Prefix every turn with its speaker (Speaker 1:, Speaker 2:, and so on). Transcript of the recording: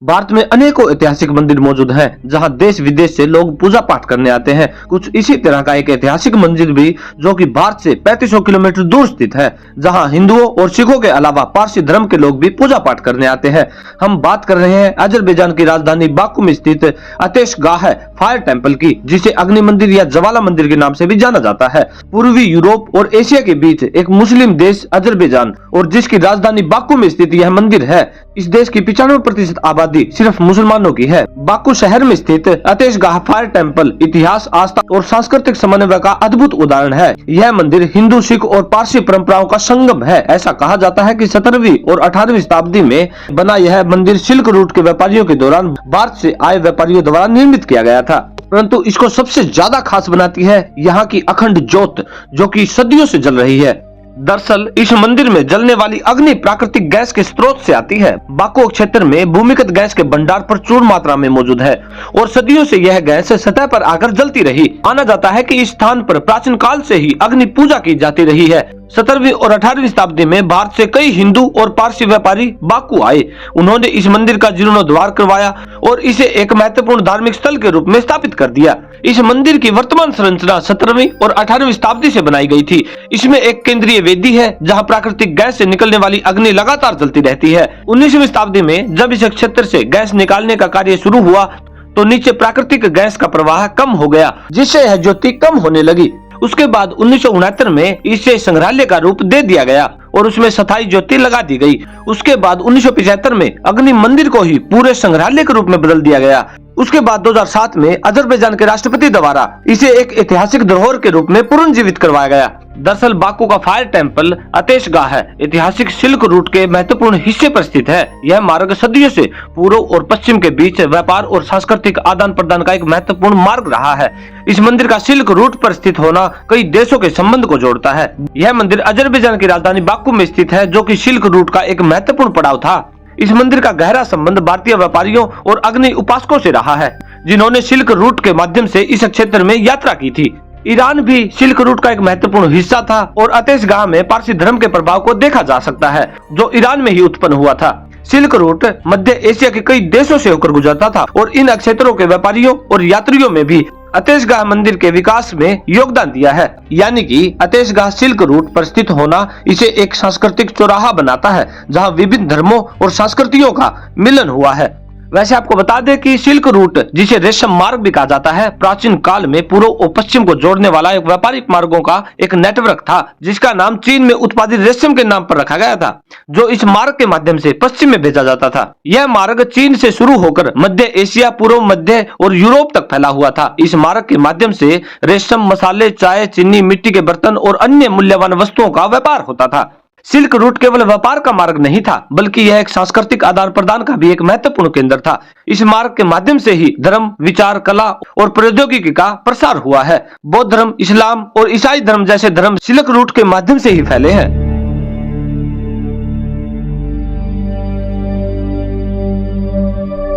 Speaker 1: भारत में अनेकों ऐतिहासिक मंदिर मौजूद हैं, जहां देश विदेश से लोग पूजा पाठ करने आते हैं। कुछ इसी तरह का एक ऐतिहासिक मंदिर भी जो कि भारत से 3500 किलोमीटर दूर स्थित है, जहां हिंदुओं और सिखों के अलावा पारसी धर्म के लोग भी पूजा पाठ करने आते हैं। हम बात कर रहे हैं अजरबैजान की राजधानी बाकू में स्थित अतेशगाह फायर टेम्पल की, जिसे अग्नि मंदिर या ज्वाला मंदिर के नाम से भी जाना जाता है। पूर्वी यूरोप और एशिया के बीच एक मुस्लिम देश अजरबैजान और जिसकी राजधानी बाकू में स्थित यह मंदिर है। इस देश की 95% आबादी सिर्फ मुसलमानों की है। बाकू शहर में स्थित अतेशगाह फायर टेम्पल इतिहास, आस्था और सांस्कृतिक समन्वय का अद्भुत उदाहरण है। यह मंदिर हिंदू, सिख और पारसी परंपराओं का संगम है। ऐसा कहा जाता है कि 17वीं और 18वीं शताब्दी में बना यह मंदिर सिल्क रूट के व्यापारियों के दौरान भारत से आए व्यापारियों द्वारा निर्मित किया गया था। परंतु इसको सबसे ज्यादा खास बनाती है यहाँ की अखंड ज्योत, जो कि सदियों से जल रही है। दरअसल इस मंदिर में जलने वाली अग्नि प्राकृतिक गैस के स्रोत से आती है। बाकू क्षेत्र में भूमिगत गैस के भंडार प्रचुर मात्रा में मौजूद है और सदियों से यह गैस सतह पर आकर जलती रही। माना जाता है कि इस स्थान पर प्राचीन काल से ही अग्नि पूजा की जाती रही है। 17वीं और 18वीं शताब्दी में भारत से कई हिंदू और पारसी व्यापारी बाकू आए। उन्होंने इस मंदिर का जीर्णोद्धार करवाया और इसे एक महत्वपूर्ण धार्मिक स्थल के रूप में स्थापित कर दिया। इस मंदिर की वर्तमान संरचना 17वीं और 18वीं शताब्दी से बनाई गई थी। इसमें एक केंद्रीय वेदी है, जहां प्राकृतिक गैस से निकलने वाली अग्नि लगातार जलती रहती है। 19वीं शताब्दी में जब इस क्षेत्र से गैस निकालने का कार्य शुरू हुआ तो नीचे प्राकृतिक गैस का प्रवाह कम हो गया, जिससे यह ज्योति कम होने लगी। उसके बाद 1969 में इसे संग्रहालय का रूप दे दिया गया और उसमें स्थायी ज्योति लगा दी गई। उसके बाद 1975 में अग्नि मंदिर को ही पूरे संग्रहालय के रूप में बदल दिया गया। उसके बाद 2007 में अजरबैजान के राष्ट्रपति द्वारा इसे एक ऐतिहासिक धरोहर के रूप में पुनर्जीवित करवाया गया। दरअसल बाकू का फायर टेम्पल अतेशगाह ऐतिहासिक सिल्क रूट के महत्वपूर्ण हिस्से पर स्थित है। यह मार्ग सदियों से पूर्व और पश्चिम के बीच व्यापार और सांस्कृतिक आदान प्रदान का एक महत्वपूर्ण मार्ग रहा है। इस मंदिर का सिल्क रूट पर स्थित होना कई देशों के संबंध को जोड़ता है। यह मंदिर अजरबैजान की राजधानी बाकू में स्थित है, जो कि सिल्क रूट का एक महत्वपूर्ण पड़ाव था। इस मंदिर का गहरा संबंध भारतीय व्यापारियों और अग्नि उपासकों से रहा है, जिन्होंने सिल्क रूट के माध्यम से इस क्षेत्र में यात्रा की थी। ईरान भी सिल्क रूट का एक महत्वपूर्ण हिस्सा था और अतेशगाह में पारसी धर्म के प्रभाव को देखा जा सकता है, जो ईरान में ही उत्पन्न हुआ था। सिल्क रूट मध्य एशिया के कई देशों से होकर गुजरता था और इन क्षेत्रों के व्यापारियों और यात्रियों में भी अतेशगाह मंदिर के विकास में योगदान दिया है। यानी कि अतेशगाह सिल्क रूट पर स्थित होना इसे एक सांस्कृतिक चौराहा बनाता है, जहां विभिन्न धर्मों और संस्कृतियों का मिलन हुआ है। वैसे आपको बता दें कि सिल्क रूट, जिसे रेशम मार्ग भी कहा जाता है, प्राचीन काल में पूर्व और पश्चिम को जोड़ने वाला एक व्यापारिक मार्गों का एक नेटवर्क था, जिसका नाम चीन में उत्पादित रेशम के नाम पर रखा गया था, जो इस मार्ग के माध्यम से पश्चिम में भेजा जाता था। यह मार्ग चीन से शुरू होकर मध्य एशिया, पूर्व मध्य और यूरोप तक फैला हुआ था। इस मार्ग के माध्यम से रेशम, मसाले, चाय, चीनी, मिट्टी के बर्तन और अन्य मूल्यवान वस्तुओं का व्यापार होता था। सिल्क रूट केवल व्यापार का मार्ग नहीं था, बल्कि यह एक सांस्कृतिक आदान प्रदान का भी एक महत्वपूर्ण केंद्र था। इस मार्ग के माध्यम से ही धर्म, विचार, कला और प्रौद्योगिकी का प्रसार हुआ है। बौद्ध धर्म, इस्लाम और ईसाई धर्म जैसे धर्म सिल्क रूट के माध्यम से ही फैले हैं।